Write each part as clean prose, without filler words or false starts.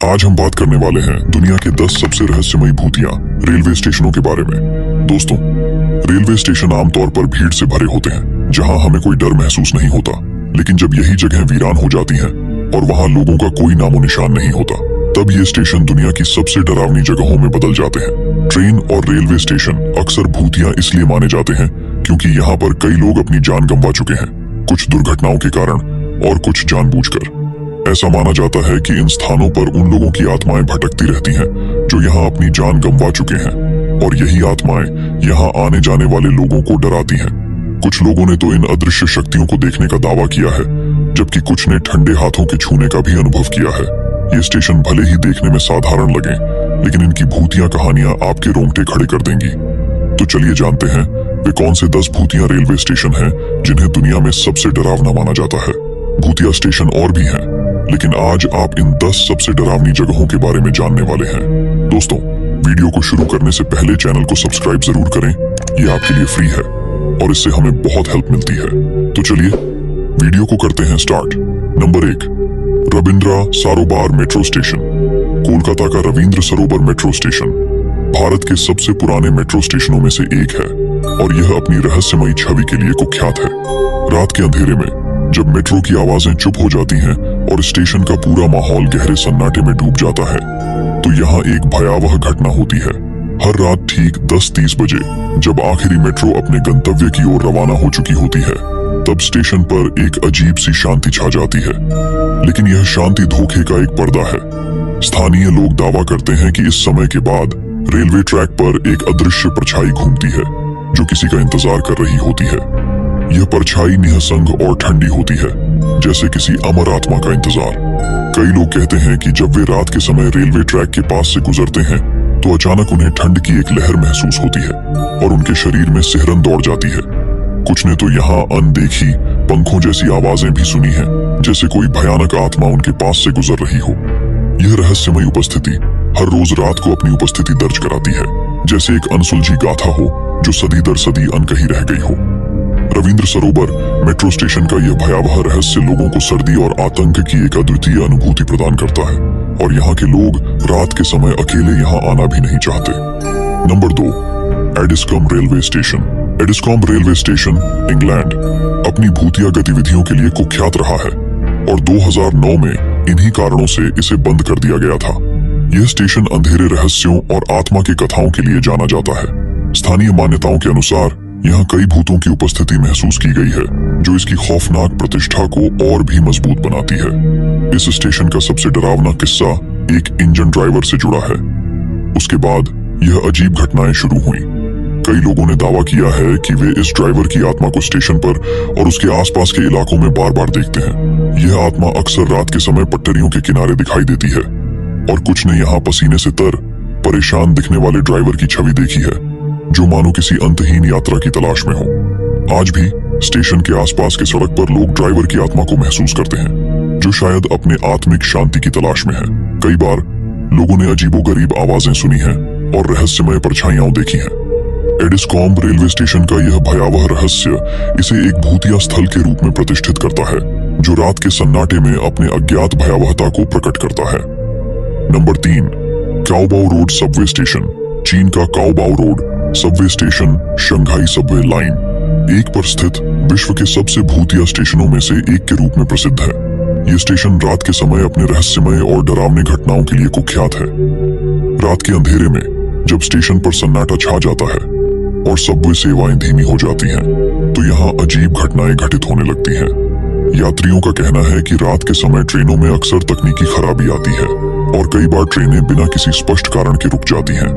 आज हम बात करने वाले हैं दुनिया के 10 सबसे रहस्यमयी भूतिया रेलवे स्टेशनों के बारे में। दोस्तों, रेलवे स्टेशन आमतौर पर भीड़ से भरे होते हैं, जहां हमें कोई डर महसूस नहीं होता। लेकिन जब यही जगह वीरान हो जाती हैं और वहां लोगों का कोई नामो निशान नहीं होता, तब ये स्टेशन दुनिया की सबसे डरावनी जगहों में बदल जाते हैं। ट्रेन और रेलवे स्टेशन अक्सर भूतिया इसलिए माने जाते हैं क्योंकि यहाँ पर कई लोग अपनी जान गंवा चुके हैं, कुछ दुर्घटनाओं के कारण और कुछ जानबूझकर। ऐसा माना जाता है कि इन स्थानों पर उन लोगों की आत्माएं भटकती रहती हैं जो यहाँ अपनी जान गंवा चुके हैं, और यही आत्माएं यहाँ आने जाने वाले लोगों को डराती हैं। कुछ लोगों ने तो इन अदृश्य शक्तियों को देखने का दावा किया है, जबकि कुछ ने ठंडे हाथों के छूने का भी अनुभव किया है। ये स्टेशन भले ही देखने में साधारण लगे, लेकिन इनकी भूतिया कहानियां आपके रोंगटे खड़े कर देंगी। तो चलिए जानते हैं वे कौन से 10 भूतिया रेलवे स्टेशन हैं जिन्हें दुनिया में सबसे डरावना माना जाता है। भूतिया स्टेशन और भी हैं, लेकिन आज आप इन 10 सबसे डरावनी जगहों के बारे में जानने वाले हैं। दोस्तों, वीडियो को शुरू करने से पहले चैनल को सब्सक्राइब जरूर करें, ये आपके लिए फ्री है और इससे हमें बहुत हेल्प मिलती है। तो चलिए वीडियो को करते हैं start. Number 1, Rabindra Sarobar metro station. Kolkata का रविंद्र सरोवर मेट्रो स्टेशन भारत के सबसे पुराने मेट्रो स्टेशनों में से एक है और यह अपनी रहस्यमयी छवि के लिए कुख्यात है। रात के अंधेरे में जब मेट्रो की आवाजें चुप हो जाती हैं और स्टेशन का पूरा माहौल गहरे सन्नाटे में डूब जाता है, तो यहाँ एक भयावह घटना होती है। हर रात ठीक 10:30 बजे जब आखिरी मेट्रो अपने गंतव्य की ओर रवाना हो चुकी होती है, तब स्टेशन पर एक अजीब सी शांति छा जाती है। लेकिन यह शांति धोखे का एक पर्दा है। स्थानीय लोग दावा करते हैं कि इस समय के बाद रेलवे ट्रैक पर एक अदृश्य परछाई घूमती है जो किसी का इंतजार कर रही होती है। यह परछाई निहसंग और ठंडी होती है, जैसे किसी अमर आत्मा का इंतजार। कई लोग कहते हैं कि जब वे रात के समय रेलवे ट्रैक के पास से गुजरते हैं, तो अचानक उन्हें ठंड की एक लहर महसूस होती है और उनके शरीर में सिहरन दौड़ जाती है। कुछ ने तो यहाँ अनदेखी पंखों जैसी आवाजें भी सुनी हैं, जैसे कोई भयानक आत्मा उनके पास से गुजर रही हो। यह रहस्यमयी उपस्थिति हर रोज रात को अपनी उपस्थिति दर्ज कराती है, जैसे एक अनसुलझी गाथा हो जो सदी दर सदी अनकही रह गई हो। रविंद्र सरोवर मेट्रो स्टेशन का यह भयावह रहस्य लोगों को सर्दी और आतंक की एक अद्वितीय अनुभूति प्रदान करता है, और यहाँ के लोग रात के समय अकेले यहाँ आना भी नहीं चाहते। Number 2, Addiscombe railway station. Addiscombe railway station England अपनी भूतिया गतिविधियों के लिए कुख्यात रहा है और 2009 में इन्हीं कारणों से इसे बंद कर दिया गया था। यह स्टेशन अंधेरे रहस्यों और आत्मा की कथाओं के लिए जाना जाता है। स्थानीय मान्यताओं के अनुसार यहाँ कई भूतों की उपस्थिति महसूस की गई है, जो इसकी खौफनाक प्रतिष्ठा को और भी मजबूत बनाती है। इस स्टेशन का सबसे डरावना किस्सा एक इंजन ड्राइवर से जुड़ा है। उसके बाद यह अजीब घटनाएं शुरू हुई। कई लोगों ने दावा किया है कि वे इस ड्राइवर की आत्मा को स्टेशन पर और उसके आसपास के इलाकों में बार बार देखते हैं। यह आत्मा अक्सर रात के समय पटरियों के किनारे दिखाई देती है, और कुछ ने यहाँ पसीने से तर परेशान दिखने वाले ड्राइवर की छवि देखी है, जो मानो किसी अंतहीन यात्रा की तलाश में हो। आज भी स्टेशन के आसपास के सड़क पर लोग ड्राइवर की आत्मा को महसूस करते हैं, जो शायद अपने आत्मिक शांति की तलाश में है। कई बार लोगों ने अजीबोगरीब आवाजें सुनी हैं और रहस्यमय परछाइयां देखी हैं। एडिस्कॉम रेलवे स्टेशन का यह भयावह रहस्य इसे एक भूतिया स्थल के रूप में प्रतिष्ठित करता है, जो रात के सन्नाटे में अपने अज्ञात भयावहता को प्रकट करता है। Number 3, Caobao road subway station. चीन का Caobao road subway station Shanghai subway line एक पर स्थित विश्व के सबसे भूतिया स्टेशनों में से एक के रूप में प्रसिद्ध है। यह स्टेशन रात के समय अपने रहस्यमय और डरावनी घटनाओं के लिए कुख्यात है। रात के अंधेरे में जब स्टेशन पर सन्नाटा छा जाता है और सबवे सेवाएं धीमी हो जाती हैं, तो यहाँ अजीब घटनाएं घटित होने लगती हैं। यात्रियों का कहना है कि रात के समय ट्रेनों में अक्सर तकनीकी खराबी आती है और कई बार ट्रेनें बिना किसी स्पष्ट कारण के रुक जाती हैं।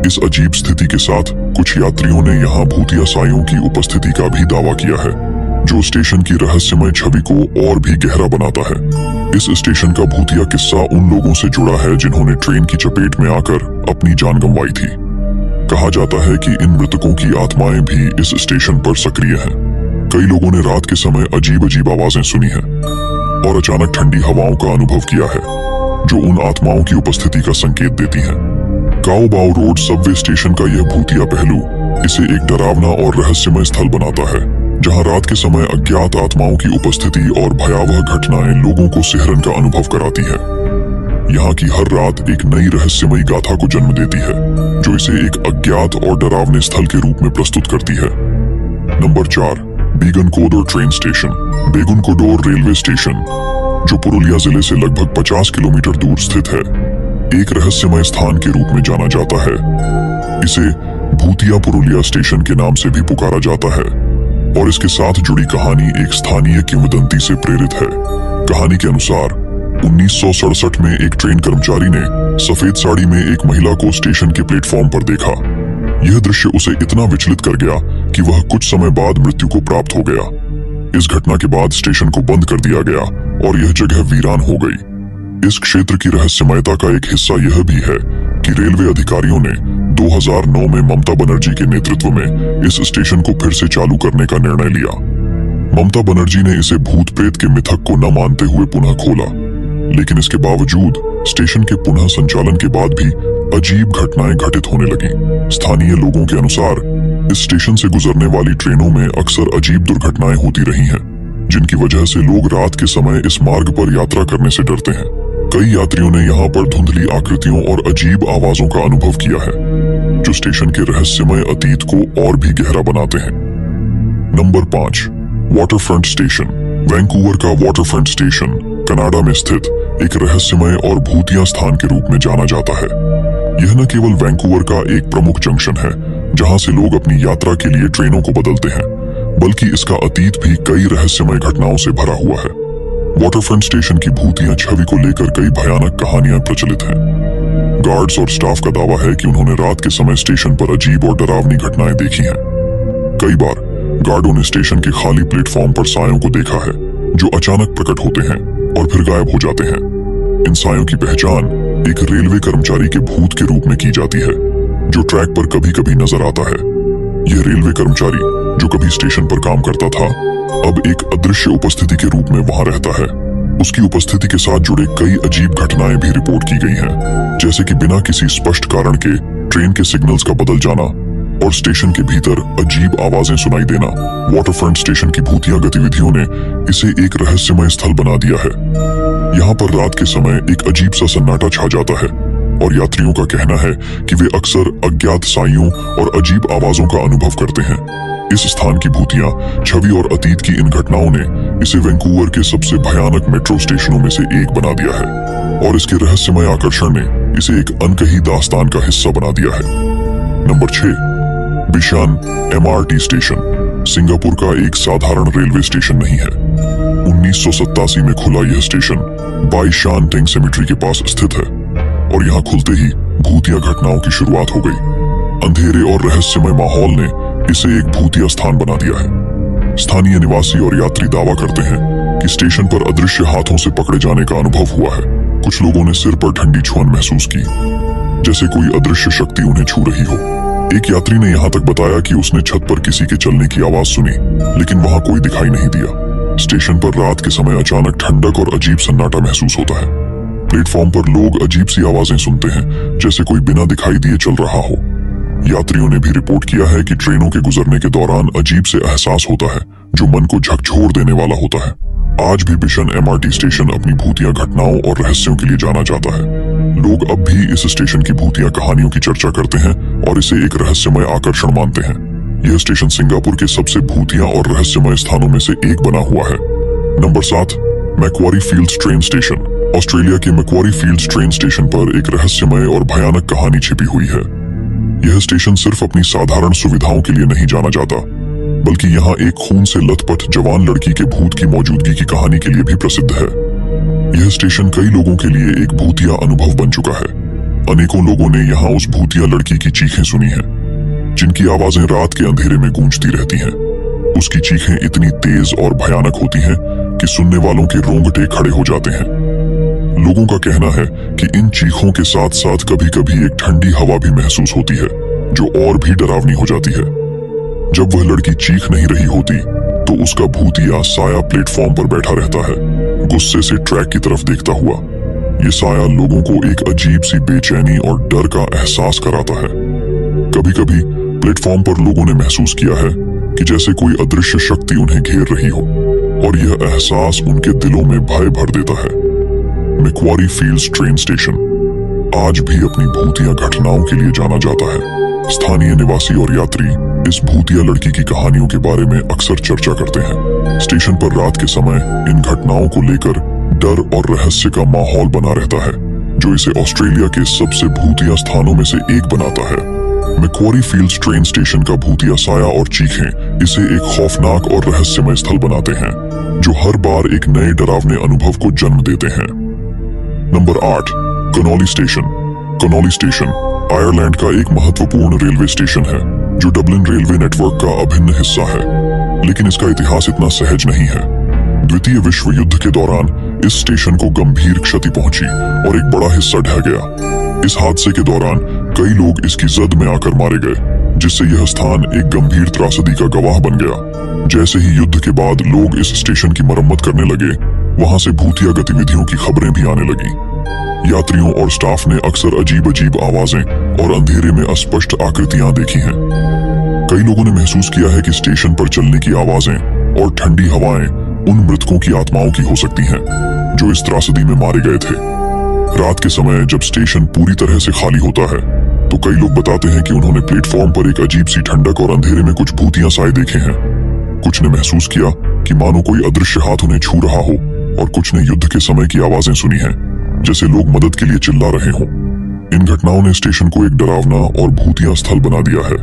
इस अजीब स्थिति के साथ कुछ यात्रियों ने यहाँ भूतिया सायों की उपस्थिति का भी दावा किया है, जो स्टेशन की रहस्यमय छवि को और भी गहरा बनाता है। इस स्टेशन का भूतिया किस्सा उन लोगों से जुड़ा है जिन्होंने ट्रेन की चपेट में आकर अपनी जान गंवाई थी। कहा जाता है कि इन मृतकों की आत्माएं भी इस स्टेशन पर सक्रिय हैं। कई लोगों ने रात के समय अजीब अजीब आवाजें सुनी हैं और अचानक ठंडी हवाओं का अनुभव किया है, जो उन आत्माओं की उपस्थिति का संकेत देती हैं। काओबाओ रोड सबवे स्टेशन का यह भूतिया पहलू इसे एक डरावना और रहस्यमय स्थल बनाता है, जहां रात के समय अज्ञात आत्माओं की उपस्थिति और भयावह घटनाएं लोगों को सिहरन का अनुभव कराती है। यहाँ की हर रात एक नई रहस्यमयी गाथा को जन्म देती है, जो इसे एक अज्ञात और डरावने स्थल के रूप में प्रस्तुत करती है। Number 4, Begunkodar train station. Begunkodar railway station, जो पुरुलिया जिले से लगभग 50 किलोमीटर दूर स्थित है, एक रहस्यमय स्थान के रूप में जाना जाता है। इसे भूतिया पुरुलिया स्टेशन के नाम से भी पुकारा जाता है और इसके साथ जुड़ी कहानी एक स्थानीय किंवदंती से प्रेरित है। कहानी के अनुसार 1967 में एक ट्रेन कर्मचारी ने सफेद साड़ी में एक महिला को स्टेशन के प्लेटफॉर्म पर देखा। यह दृश्य उसे इतना विचलित कर गया कि वह कुछ समय बाद मृत्यु को प्राप्त हो गया। इस घटना के बाद स्टेशन को बंद कर दिया गया और यह जगह वीरान हो गई। इस क्षेत्र की रहस्यमयता का एक हिस्सा यह भी है कि रेलवे अधिकारियों ने 2009 में ममता बनर्जी के नेतृत्व में इस स्टेशन को फिर से चालू करने का निर्णय लिया। ममता बनर्जी ने इसे भूत प्रेत के मिथक को न मानते हुए पुनः खोला, लेकिन इसके बावजूद स्टेशन के पुनः संचालन के बाद भी अजीब घटनाएं घटित होने लगी। स्थानीय लोगों के अनुसार इस स्टेशन से गुजरने वाली ट्रेनों में अक्सर अजीब दुर्घटनाएं होती रही हैं, जिनकी वजह से लोग रात के समय इस मार्ग पर यात्रा करने से डरते हैं। कई यात्रियों ने यहाँ पर धुंधली आकृतियों और अजीब आवाजों का अनुभव किया है, जो स्टेशन के रहस्यमय अतीत को और भी गहरा बनाते हैं। Number 5, waterfront station. वैंकूवर का वाटरफ्रंट स्टेशन कनाडा में स्थित एक रहस्यमय और भूतिया स्थान के रूप में जाना जाता है। यह न केवल वैंकूवर का एक प्रमुख जंक्शन है जहां से लोग अपनी यात्रा के लिए ट्रेनों को बदलते हैं, बल्कि इसका अतीत भी कई रहस्यमय घटनाओं से भरा हुआ है। वाटरफ्रंट स्टेशन की भूतिया छवि को लेकर कई भयानक कहानियां प्रचलित हैं। गार्ड्स और स्टाफ का दावा है कि उन्होंने रात के समय स्टेशन पर अजीब और डरावनी घटनाएं देखी हैं। कई बार गार्डों ने स्टेशन के खाली प्लेटफॉर्म पर सायों को देखा है, जो अचानक प्रकट होते हैं और फिर गायब हो जाते हैं। इन सायों की पहचान एक रेलवे कर्मचारी के भूत के रूप में की जाती है, जो ट्रैक पर कभी कभी नजर आता है। यह रेलवे कर्मचारी, जो कभी स्टेशन पर काम करता था, अब एक अदृश्य उपस्थिति के रूप में वहां रहता है। उसकी उपस्थिति के साथ जुड़े कई अजीब घटनाएं भी रिपोर्ट की गई हैं, जैसे कि बिना किसी स्पष्ट कारण के ट्रेन के सिग्नल्स का बदल जाना और स्टेशन के भीतर अजीब आवाजें सुनाई देना। वाटरफ्रंट स्टेशन की भूतिया गतिविधियों ने इसे एक रहस्यमय स्थल बना दिया है। यहाँ पर रात के समय एक अजीब सा सन्नाटा छा जाता है और यात्रियों का कहना है कि वे अक्सर अज्ञात साइयों और अजीब आवाजों का अनुभव करते हैं। इस स्थान की भूतिया छवि और अतीत की इन घटनाओं ने इसे वैंकूवर के सबसे भयानक मेट्रो स्टेशनों में से एक बना दिया है और इसके रहस्यमय आकर्षण ने इसे एक अनकही दास्तान का हिस्सा बना दिया है। Number 6, बिशान MRT station. सिंगापुर का एक साधारण रेलवे स्टेशन नहीं है। 1987 में खुला यह स्टेशन बाईशान टेंग सेमेट्री के पास स्थित है और यहाँ खुलते ही भूतिया घटनाओं की शुरुआत हो गई। अंधेरे और रहस्यमय माहौल ने इसे एक भूतिया स्थान बना दिया है। स्थानीय निवासी और यात्री दावा करते हैं कि स्टेशन पर अदृश्य हाथों से पकड़े जाने का अनुभव हुआ है। कुछ लोगों ने सिर पर ठंडी छुअन महसूस की, जैसे कोई अदृश्य शक्ति उन्हें छू रही हो। एक यात्री ने यहाँ तक बताया कि उसने छत पर किसी के चलने की आवाज सुनी, लेकिन वहां कोई दिखाई नहीं दिया। स्टेशन पर रात के समय अचानक ठंडक और अजीब सन्नाटा महसूस होता है। प्लेटफॉर्म पर लोग अजीब सी आवाजें सुनते हैं, जैसे कोई बिना दिखाई दिए चल रहा हो। यात्रियों ने भी रिपोर्ट किया है कि ट्रेनों के गुजरने के दौरान अजीब से एहसास होता है, जो मन को झकझोर देने वाला होता है। आज भी बिशन MRT स्टेशन अपनी भूतिया घटनाओं और रहस्यों के लिए जाना जाता है। लोग अब भी इस स्टेशन की भूतिया कहानियों की चर्चा करते हैं और इसे एक रहस्यमय आकर्षण मानते हैं। यह स्टेशन सिंगापुर के सबसे भूतिया और रहस्यमय स्थानों में से एक बना हुआ है। Number 7, Macquarie Fields train station. Australia के मैक्वारी फील्ड्स ट्रेन स्टेशन पर एक रहस्यमय और भयानक कहानी छिपी हुई है। यह स्टेशन सिर्फ अपनी साधारण सुविधाओं के लिए नहीं जाना जाता, बल्कि यहाँ एक खून से लथपथ जवान लड़की के भूत की मौजूदगी की कहानी के लिए भी प्रसिद्ध है। यह स्टेशन कई लोगों के लिए एक भूतिया अनुभव बन चुका है। अनेकों लोगों ने यहाँ उस भूतिया लड़की की चीखें सुनी हैं, जिनकी आवाजें रात के अंधेरे में गूंजती रहती हैं। उसकी चीखें इतनी तेज और भयानक होती हैं कि सुनने वालों के रोंगटे खड़े हो जाते हैं। लोगों का कहना है कि इन चीखों के साथ साथ कभी कभी एक ठंडी हवा भी महसूस होती है, जो और भी डरावनी हो जाती है। जब वह लड़की चीख नहीं रही होती, तो उसका भूतिया साया प्लेटफॉर्म पर बैठा रहता है, गुस्से से ट्रैक की तरफ देखता हुआ। ये साया लोगों को एक अजीब सी बेचैनी और डर का एहसास कराता है। कभी कभी प्लेटफॉर्म पर लोगों ने महसूस किया है कि जैसे कोई अदृश्य शक्ति उन्हें घेर रही हो, और यह एहसास उनके दिलों में भय भर देता है। मैक्वारी फील्ड्स ट्रेन स्टेशन आज भी अपनी भूतिया घटनाओं के लिए जाना जाता है। स्थानीय निवासी और यात्री इस भूतिया लड़की की कहानियों के बारे में अक्सर चर्चा करते हैं। स्टेशन पर रात के समय इन घटनाओं को लेकर डर और रहस्य का माहौल बना रहता है, जो इसे ऑस्ट्रेलिया के सबसे भूतिया स्थानों में से एक बनाता है। मैक्वारी फील्ड्स ट्रेन स्टेशन का भूतिया साया और चीखें इसे एक खौफनाक और रहस्यमय स्थल बनाते हैं, जो हर बार एक नए डरावने अनुभव को जन्म देते हैं। Number 8, Connolly station. Connolly station Ireland का एक महत्वपूर्ण रेलवे स्टेशन है, जो डबलिन रेलवे नेटवर्क का अभिन्न हिस्सा है, लेकिन इसका इतिहास इतना सहज नहीं है। द्वितीय विश्व युद्ध के दौरान इस स्टेशन को गंभीर क्षति पहुंची और एक बड़ा हिस्सा ढह गया। इस हादसे के दौरान कई लोग इसकी जद में आकर मारे गए, जिससे यह स्थान एक गंभीर त्रासदी का गवाह बन गया। जैसे ही युद्ध के बाद लोग इस स्टेशन की मरम्मत करने लगे, वहां से भूतिया गतिविधियों की खबरें भी आने लगी। यात्रियों और स्टाफ ने अक्सर अजीब अजीब आवाजें और अंधेरे में अस्पष्ट आकृतियां देखी हैं। कई लोगों ने महसूस किया है कि स्टेशन पर चलने की आवाजें और ठंडी हवाएं उन मृतकों की आत्माओं की हो सकती हैं, जो इस त्रासदी में मारे गए थे। रात के समय जब स्टेशन पूरी तरह से खाली होता है, तो कई लोग बताते हैं कि उन्होंने प्लेटफॉर्म पर एक अजीब सी ठंडक और अंधेरे में कुछ भूतिया साए देखे हैं। कुछ ने महसूस किया कि मानो कोई अदृश्य हाथ उन्हें छू रहा हो, और कुछ ने युद्ध के समय की आवाजें सुनी हैं, जैसे लोग मदद के लिए चिल्ला रहे हों। इन घटनाओं ने स्टेशन को एक डरावना और भूतिया स्थल बना दिया है।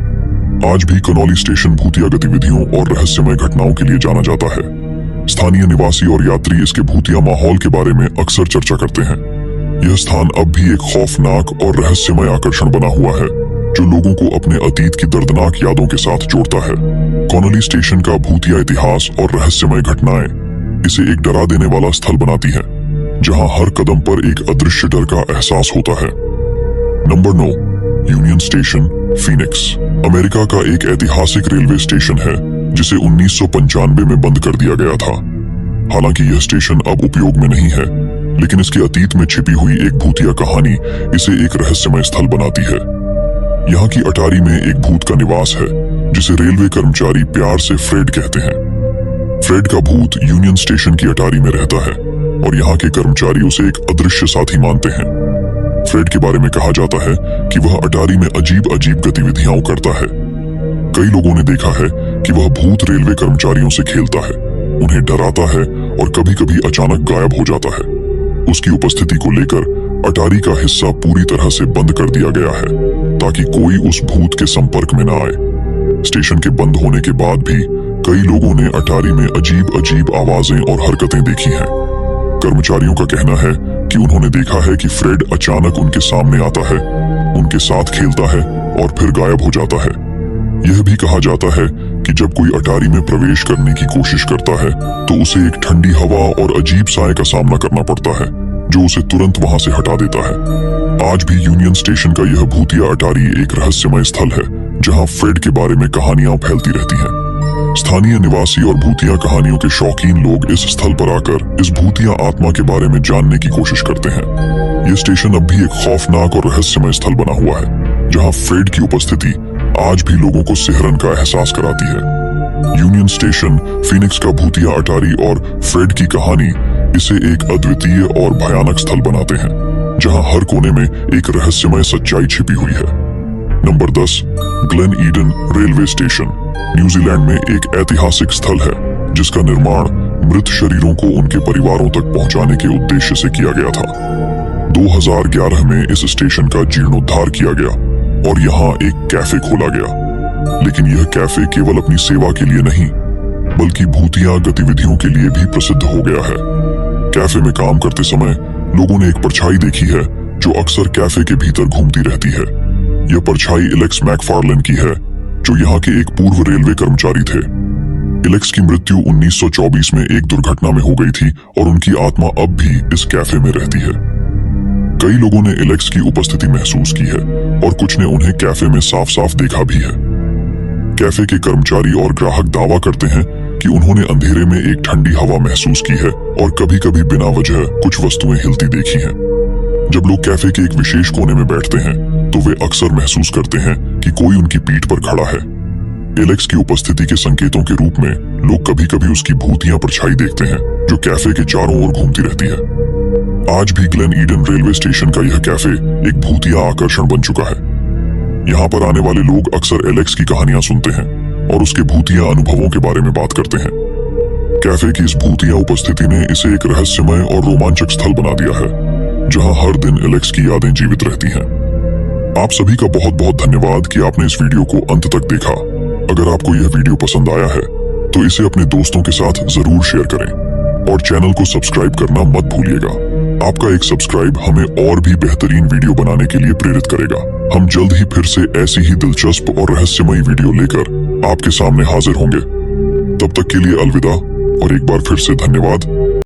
आज भी कनोली स्टेशन भूतिया गतिविधियों और रहस्यमय घटनाओं के लिए जाना जाता है। स्थानीय निवासी और यात्री इसके भूतिया माहौल के बारे में अक्सर चर्चा करते हैं। यह स्थान अब भी एक खौफनाक और रहस्यमय आकर्षण बना हुआ है, जो लोगों को अपने अतीत की दर्दनाक यादों के साथ जोड़ता है। कनोली स्टेशन का भूतिया इतिहास और रहस्यमय घटनाएं इसे एक डरा देने वाला स्थल बनाती है, जहां हर कदम पर एक अदृश्य डर का एहसास होता है। Number 9, union station, Phoenix. America का एक ऐतिहासिक रेलवे स्टेशन है, जिसे 1995 में बंद कर दिया गया था। हालांकि यह स्टेशन अब उपयोग में नहीं है, लेकिन इसके अतीत में छिपी हुई एक भूतिया कहानी इसे एक रहस्यमय स्थल बनाती है। यहाँ की अटारी में एक भूत का निवास है, जिसे रेलवे कर्मचारी प्यार से फ्रेड कहते हैं। फ्रेड का भूत यूनियन स्टेशन की अटारी में रहता है, और यहाँ के कर्मचारी उसे एक अदृश्य साथी मानते हैं। फ्रेड के बारे में कहा जाता है कि वह अटारी में अजीब अजीब गतिविधियां करता है। कई लोगों ने देखा है कि वह भूत रेलवे कर्मचारियों से खेलता है, उन्हें डराता है और कभी कभी अचानक गायब हो जाता है। उसकी उपस्थिति को लेकर अटारी का हिस्सा पूरी तरह से बंद कर दिया गया है, ताकि कोई उस भूत के संपर्क में न आए। स्टेशन के बंद होने के बाद भी कई लोगों ने अटारी में अजीब अजीब आवाजें और हरकतें देखी हैं। कर्मचारियों का कहना है कि उन्होंने देखा है कि फ्रेड अचानक उनके सामने आता है, उनके साथ खेलता है और फिर गायब हो जाता है। यह भी कहा जाता है कि जब कोई अटारी में प्रवेश करने की कोशिश करता है, तो उसे एक ठंडी हवा और अजीब साए का सामना करना पड़ता है, जो उसे तुरंत वहां से हटा देता है। आज भी यूनियन स्टेशन का यह भूतिया अटारी एक रहस्यमय स्थल है, जहां फ्रेड के बारे में कहानियां फैलती रहती हैं। स्थानीय निवासी और भूतिया कहानियों के शौकीन लोग इस स्थल पर आकर इस भूतिया आत्मा के बारे में जानने की कोशिश करते हैं। यह स्टेशन अब भी एक खौफनाक और रहस्यमय स्थल बना हुआ है, जहां फ्रेड की उपस्थिति आज भी लोगों को सिहरन का एहसास कराती है। यूनियन स्टेशन, फीनिक्स का भूतिया अटारी और फ्रेड की कहानी इसे एक अद्वितीय और भयानक स्थल बनाते हैं, जहां हर कोने में एक रहस्यमय सच्चाई छिपी हुई है। Number 10, Glenn Eden railway station. New Zealand में एक ऐतिहासिक स्थल है, जिसका निर्माण मृत शरीरों को उनके परिवारों तक पहुंचाने के उद्देश्य से किया गया था। 2011 में इस स्टेशन का जीर्णोद्धार किया गया और यहाँ एक कैफे खोला गया। लेकिन यह कैफे केवल अपनी सेवा के लिए नहीं, बल्कि भूतिया गतिविधियों के लिए भी प्रसिद्ध हो गया है। कैफे में काम करते समय लोगों ने एक परछाई देखी है, जो अक्सर कैफे के भीतर घूमती रहती है। यह परछाई एलेक्स मैकफार्लेन की है, जो यहाँ के एक पूर्व रेलवे कर्मचारी थे। एलेक्स की मृत्यु 1924 में एक दुर्घटना में हो गई थी, और उनकी आत्मा अब भी इस कैफे में रहती है। कई लोगों ने एलेक्स की उपस्थिति महसूस की है, और कुछ ने उन्हें कैफे में साफ साफ देखा भी है। कैफे के कर्मचारी और ग्राहक दावा करते हैं कि उन्होंने अंधेरे में एक ठंडी हवा महसूस की है, और कभी कभी बिना वजह कुछ वस्तुएं हिलती देखी हैं। जब लोग कैफे के एक विशेष कोने में बैठते हैं, तो वे अक्सर महसूस करते हैं कि कोई उनकी पीठ पर खड़ा है। एलेक्स की उपस्थिति के संकेतों के रूप में लोग कभी कभी उसकी भूतिया परछाई देखते हैं, जो कैफे के चारों ओर घूमती रहती है। आज भी ग्लेन ईडन रेलवे स्टेशन का यह कैफे एक भूतिया आकर्षण बन चुका है। यहाँ पर आने वाले लोग अक्सर एलेक्स की कहानियां सुनते हैं और उसके भूतिया अनुभवों के बारे में बात करते हैं। कैफे की इस भूतिया उपस्थिति ने इसे एक रहस्यमय और रोमांचक स्थल बना दिया है, जहाँ हर दिन एलेक्स की यादें जीवित रहती हैं। आप सभी का बहुत बहुत धन्यवाद कि आपने इस वीडियो को अंत तक देखा। अगर आपको यह वीडियो पसंद आया है तो इसे अपने दोस्तों के साथ जरूर शेयर करें और चैनल को सब्सक्राइब करना मत भूलिएगा। आपका एक सब्सक्राइब हमें और भी बेहतरीन वीडियो बनाने के लिए प्रेरित करेगा। हम जल्द ही फिर से ऐसी ही दिलचस्प और रहस्यमयी वीडियो लेकर आपके सामने हाजिर होंगे। तब तक के लिए अलविदा और एक बार फिर से धन्यवाद।